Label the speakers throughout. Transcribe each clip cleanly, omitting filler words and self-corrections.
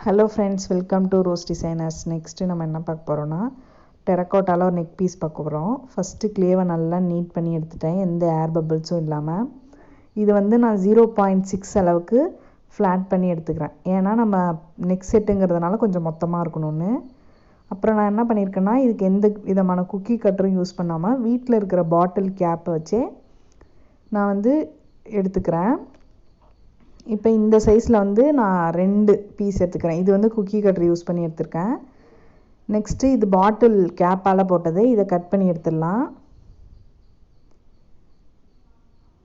Speaker 1: Hello friends, welcome to rose designers. Next நம்ம என்ன பார்க்க போகிறோன்னா டெரக்கோட்டாவில் ஒரு நெக் பீஸ் பார்க்க போகிறோம். ஃபஸ்ட்டு க்ளேவை நல்லா நீட் பண்ணி எடுத்துட்டேன், எந்த ஏர் பபிள்ஸும் இல்லாமல். இது வந்து நான் 0.6 அளவுக்கு ஃப்ளாட் பண்ணி எடுத்துக்கிறேன், ஏன்னா நம்ம நெக் செட்டுங்கிறதுனால கொஞ்சம் மொத்தமாக இருக்கணும்னு. அப்புறம் நான் என்ன பண்ணியிருக்கேன்னா, இதுக்கு எந்த விதமான குக்கி கட்டரும் யூஸ் பண்ணாமல் வீட்டில் இருக்கிற பாட்டில் கேப்பை வச்சே நான் வந்து எடுத்துக்கிறேன். இப்போ இந்த சைஸில் வந்து நான் 2 பீஸ் எடுத்துக்கிறேன். இது வந்து குக்கி கட்டர் யூஸ் பண்ணி எடுத்துருக்கேன். நெக்ஸ்ட்டு இது பாட்டில் கேப்பால் போட்டது, இதை கட் பண்ணி எடுத்துடலாம்.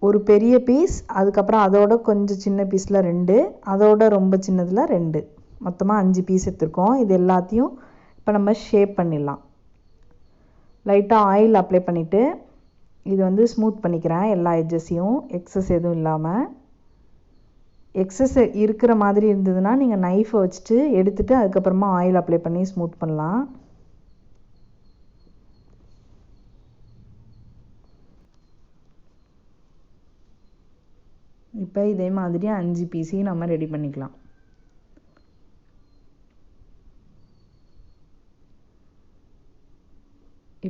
Speaker 1: ஒரு பெரிய பீஸ், அதுக்கப்புறம் அதோட கொஞ்சம் சின்ன பீஸில் 2, அதோட ரொம்ப சின்னதில் 2, மொத்தமாக 5 பீஸ் எடுத்துருக்கோம். இது எல்லாத்தையும் இப்போ நம்ம ஷேப் பண்ணிடலாம். லைட்டாக ஆயில் அப்ளை பண்ணிவிட்டு இது வந்து ஸ்மூத் பண்ணிக்கிறேன், எல்லா எட்ஜஸையும், எக்ஸஸ் எதுவும் இல்லாமல். எக்ஸஸ் இருக்கிற மாதிரி இருந்ததுன்னா நீங்கள் நைஃபை வச்சுட்டு எடுத்துகிட்டு அதுக்கப்புறமா ஆயில் அப்ளை பண்ணி ஸ்மூத் பண்ணலாம். இப்போ இதே மாதிரி 5 பீஸையும் நம்ம ரெடி பண்ணிக்கலாம்.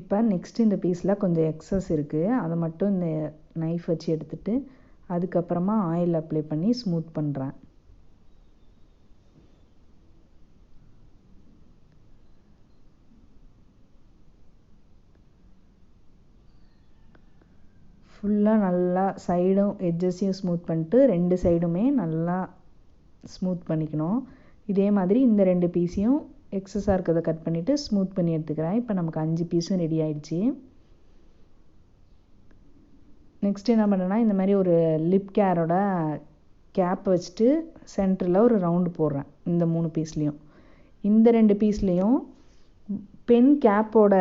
Speaker 1: இப்போ நெக்ஸ்ட் இந்த பீஸில் கொஞ்சம் எக்ஸஸ் இருக்குது, அதை மட்டும் இந்த நைஃப் வச்சு எடுத்துகிட்டு அதுக்கப்புறமா ஆயில் அப்ளை பண்ணி ஸ்மூத் பண்ணுறேன். ஃபுல்லாக நல்லா சைடும் எட்ஜஸையும் ஸ்மூத் பண்ணிட்டு 2 சைடுமே நல்லா ஸ்மூத் பண்ணிக்கணும். இதே மாதிரி இந்த 2 பீஸையும் எக்ஸஸாக இருக்கிறத கட் பண்ணிவிட்டு ஸ்மூத் பண்ணி எடுத்துக்கிறேன். இப்போ நமக்கு 5 பீஸும் ரெடி ஆகிடுச்சு. நெக்ஸ்ட் என்ன பண்ணுறேன்னா, இந்த மாதிரி ஒரு லிப் கேரோட கேப் வச்சுட்டு சென்டரில் ஒரு ரவுண்டு போடுறேன். இந்த 3 பீஸ்லேயும், இந்த 2 பீஸ்லேயும் பென் கேப்போட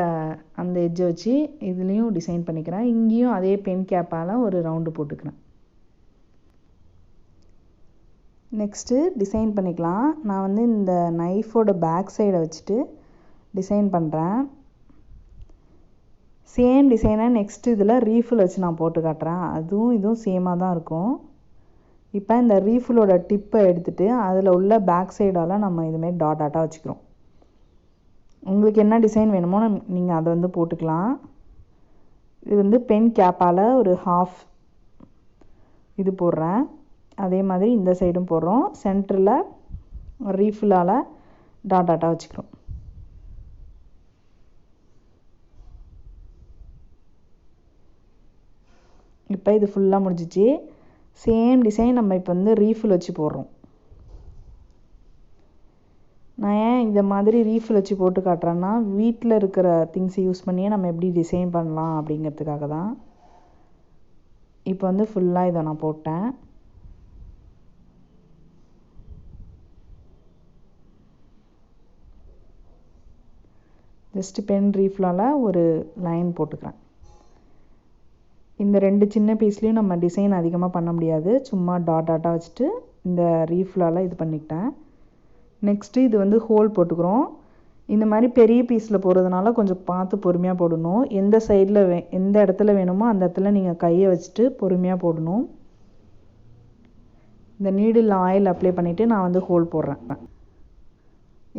Speaker 1: அந்த எட்ஜை வச்சு இதுலேயும் டிசைன் பண்ணிக்கிறேன். இங்கேயும் அதே பென் கேப்பால் ஒரு ரவுண்டு போட்டுக்கிறேன். நெக்ஸ்ட்டு டிசைன் பண்ணிக்கலாம். நான் வந்து இந்த நைஃபோட பேக் சைடை வச்சுட்டு டிசைன் பண்ணுறேன். சேம் டிசைனை நெக்ஸ்ட் இதில் ரீஃபில் வச்சு நான் போட்டு காட்டுறேன். அதுவும் இதுவும் சேமாக தான் இருக்கும். இப்போ இந்த ரீஃபிலோட டிப்பை எடுத்துகிட்டு அதில் உள்ள பேக் சைடால் நம்ம இதுமாரி டாட்டாக வச்சுக்கிறோம். உங்களுக்கு என்ன டிசைன் வேணுமோ நீங்கள் அதை வந்து போட்டுக்கலாம். இது வந்து பென் கேப்பால் ஒரு ஹாஃப் இது போடுறேன். அதே மாதிரி இந்த சைடும் போடுறோம். சென்டரில் ரீஃபிலால் டாட்டாக வச்சுக்கிறோம். இப்போ இது ஃபுல்லாக முடிஞ்சிச்சு. சேம் டிசைன் நம்ம இப்போ வந்து ரீஃபில் வச்சு போடுறோம். நான் ஏன் இதை மாதிரி ரீஃபில் வச்சு போட்டு காட்டுறேன்னா, வீட்டில் இருக்கிற திங்ஸை யூஸ் பண்ணியே நம்ம எப்படி டிசைன் பண்ணலாம் அப்படிங்கிறதுக்காக தான். இப்போ வந்து ஃபுல்லாக இதை நான் போட்டேன். ஜஸ்ட்டு பென் ரீஃபிலால் ஒரு லைன் போட்டுக்கிறேன். இந்த 2 சின்ன பீஸ்லேயும் நம்ம டிசைன் அதிகமாக பண்ண முடியாது, சும்மா டாட்டாக வச்சுட்டு இந்த ரீஃபிலால் இது பண்ணிக்கிட்டேன். நெக்ஸ்ட்டு இது வந்து ஹோல் போட்டுக்கிறோம். இந்த மாதிரி பெரிய பீஸில் போடுறதுனால கொஞ்சம் பார்த்து பொறுமையாக போடணும். எந்த சைடில் எந்த இடத்துல வேணுமோ அந்த இடத்துல நீங்கள் கையை வச்சுட்டு பொறுமையாக போடணும். இந்த நீடில் ஆயில் அப்ளை பண்ணிவிட்டு நான் வந்து ஹோல் போடுறேன்.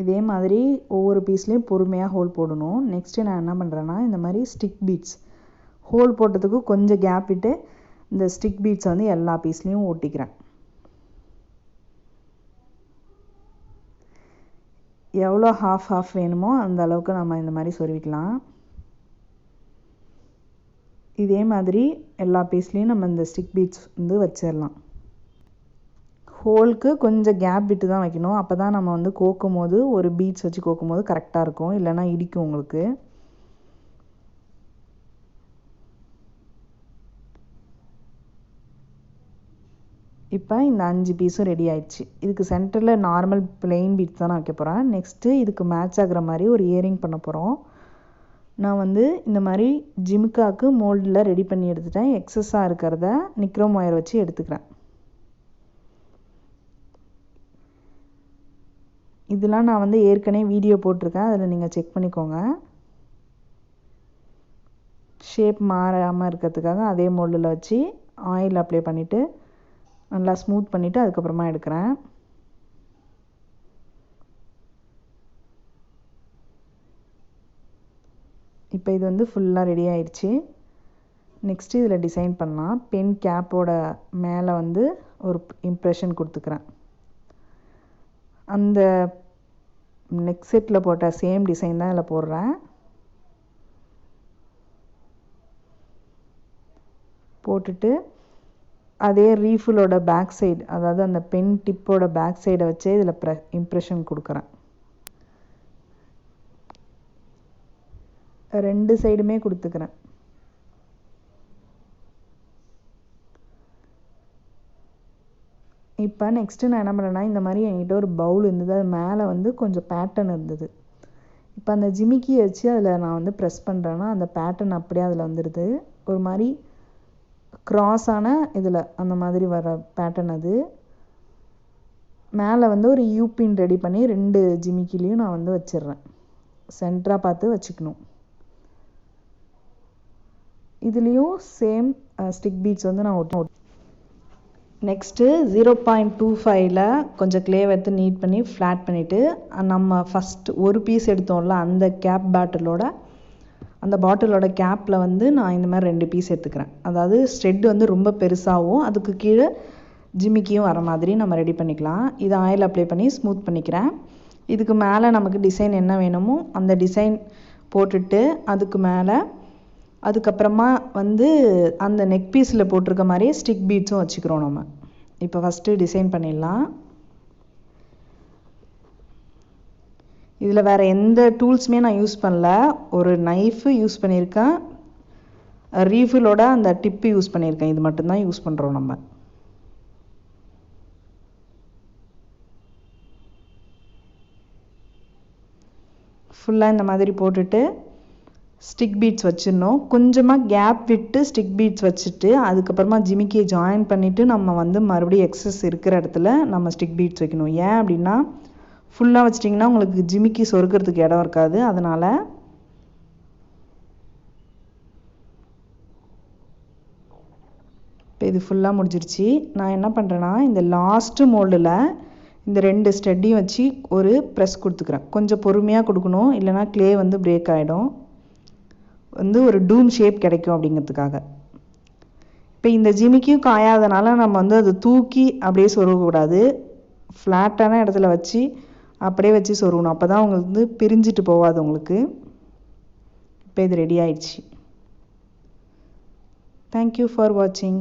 Speaker 1: இதே மாதிரி ஒவ்வொரு பீஸ்லேயும் பொறுமையாக ஹோல் போடணும். நெக்ஸ்ட்டு நான் என்ன பண்ணுறேன்னா, இந்த மாதிரி ஸ்டிக் பீட்ஸ் ஹோல் போட்டதுக்கு கொஞ்சம் கேப் விட்டு இந்த ஸ்டிக் பீட்ஸை வந்து எல்லா பீஸ்லேயும் ஒட்டிக்கிறேன். எவ்வளோ ஹாஃப் வேணுமோ அந்த அளவுக்கு நம்ம இந்த மாதிரி சொருவிக்கலாம். இதே மாதிரி எல்லா பீஸ்லேயும் நம்ம இந்த ஸ்டிக் பீட்ஸ் வந்து வச்சிடலாம். ஹோலுக்கு கொஞ்சம் கேப் விட்டு தான் வைக்கணும், அப்போ தான் நம்ம வந்து கோக்கும் போது ஒரு பீட்ஸ் வச்சு கோக்கும் போது கரெக்டாக இருக்கும், இல்லைனா இடிக்கும் உங்களுக்கு. இப்போ இந்த 5 பீஸும் ரெடி ஆயிடுச்சு. இதுக்கு சென்டரில் நார்மல் பிளெயின் பீட்ஸ் தான் நான் வைக்க போகிறேன். நெக்ஸ்ட்டு இதுக்கு மேட்ச் ஆகிற மாதிரி ஒரு இயரிங் பண்ண போகிறோம். நான் வந்து இந்த மாதிரி ஜிமிக்காவுக்கு மோல்டில் ரெடி பண்ணி எடுத்துட்டேன். எக்ஸஸாக இருக்கிறத நிக்ரோம் ஒயர் வச்சு எடுத்துக்கிறேன். இதெல்லாம் நான் வந்து ஏற்கனவே வீடியோ போட்டிருக்கேன், அதில் நீங்கள் செக் பண்ணிக்கோங்க. ஷேப் மாறாமல் இருக்கிறதுக்காக அதே மோல்டில் வச்சு ஆயில் அப்ளை பண்ணிவிட்டு நல்லா ஸ்மூத் பண்ணிவிட்டு அதுக்கப்புறமா எடுக்கிறேன். இப்போ இது வந்து ஃபுல்லாக ரெடி ஆயிடுச்சு. நெக்ஸ்ட்டு இதில் டிசைன் பண்ணலாம். பென் கேப்போட மேலே வந்து ஒரு இம்ப்ரெஷன் கொடுத்துக்கிறேன். அந்த நெக் செட்டில் போட்ட சேம் டிசைன் தான் இதில் போடுறேன். போட்டுட்டு அதே ரீஃபிலோட பேக் சைடு, அதாவது அந்த பென் டிப்போட பேக் சைடை வச்சே இதில் இம்ப்ரெஷன் கொடுக்குறேன். 2 சைடுமே கொடுத்துக்கிறேன். இப்போ நெக்ஸ்ட்டு நான் என்ன பண்ணுறேன்னா, இந்த மாதிரி என்கிட்ட ஒரு பவுல் இருந்தது. அது மேலே வந்து கொஞ்சம் பேட்டர்ன் இருந்தது. இப்போ அந்த ஜிமிக்கியை வச்சு அதில் நான் வந்து ப்ரெஸ் பண்ணுறேன்னா அந்த பேட்டர்ன் அப்படியே அதில் வந்துடுது. ஒரு மாதிரி க்ராஸான இதில் அந்த மாதிரி வர பேட்டர்ன் அது. மேலே வந்து ஒரு யூபின் ரெடி பண்ணி 2 ஜிமிக்கிலையும் நான் வந்து வச்சிடுறேன். சென்டராக பார்த்து வச்சுக்கணும். இதுலேயும் சேம் ஸ்டிக் பீட்ஸ் வந்து நான் ஒட்டு. நெக்ஸ்ட்டு 0.25ல் கொஞ்சம் க்ளேவை எடுத்து நீட் பண்ணி ஃப்ளாட் பண்ணிவிட்டு நம்ம ஃபஸ்ட் ஒரு பீஸ் எடுத்தோம்ல அந்த கேப் பாட்டிலோட கேப்பில் வந்து நான் இந்த மாதிரி 2 பீஸ் எடுத்துக்கிறேன். அதாவது ஸ்ட்ரெட் வந்து ரொம்ப பெருசாகவும் அதுக்கு கீழே ஜிமிக்கியும் வர மாதிரி நம்ம ரெடி பண்ணிக்கலாம். இதை ஆயில் அப்ளை பண்ணி ஸ்மூத் பண்ணிக்கிறேன். இதுக்கு மேலே நமக்கு டிசைன் என்ன வேணுமோ அந்த டிசைன் போட்டுட்டு அதுக்கப்புறமா வந்து அந்த நெக் பீஸில் போட்டிருக்க மாதிரி ஸ்டிக் பீட்ஸும் வச்சுக்கிறோம் நம்ம. இப்போ ஃபஸ்ட்டு டிசைன் பண்ணிடலாம். இதில் வேறு எந்த டூல்ஸுமே நான் யூஸ் பண்ணல. ஒரு நைஃபு யூஸ் பண்ணியிருக்கேன், ரீஃபிலோட அந்த டிப்பு யூஸ் பண்ணியிருக்கேன். இது மட்டும்தான் யூஸ் பண்ணுறோம் நம்ம. ஃபுல்லாக இந்த மாதிரி போட்டுட்டு ஸ்டிக் பீட்ஸ் வச்சிடணும். கொஞ்சமாக கேப் விட்டு ஸ்டிக் பீட்ஸ் வச்சுட்டு அதுக்கப்புறமா ஜிமிக்கியை ஜாயின் பண்ணிவிட்டு நம்ம வந்து மறுபடியும் எக்ஸஸ் இருக்கிற இடத்துல நம்ம ஸ்டிக் பீட்ஸ் வைக்கணும். ஏன் அப்படின்னா ஃபுல்லாக வச்சிட்டிங்கன்னா உங்களுக்கு ஜிமிக்கி சொருக்கிறதுக்கு இடம் இருக்காது. அதனால் இப்போ இது ஃபுல்லாக முடிஞ்சிருச்சு. நான் என்ன பண்ணுறேன்னா இந்த லாஸ்ட்டு மோல்டில் இந்த 2 ஸ்டெட்டையும் வச்சு ஒரு ப்ரெஸ் கொடுத்துக்கிறேன். கொஞ்சம் பொறுமையாக கொடுக்கணும், இல்லைனா க்ளே வந்து பிரேக் ஆகிடும். வந்து ஒரு டூம் ஷேப் கிடைக்கும் அப்படிங்கிறதுக்காக. இப்போ இந்த ஜிமிக்கியும் காயாதனால நம்ம வந்து அதை தூக்கி அப்படியே சொருகக்கூடாது. ஃப்ளாட்டான இடத்துல வச்சு அப்படியே வச்சு சொருகணும். அப்போ தான் உங்களுக்கு வந்து பிரிஞ்சிட்டு போகாது உங்களுக்கு. இப்போ இது ரெடி ஆயிடுச்சு. தேங்க்யூ ஃபார் வாட்சிங்.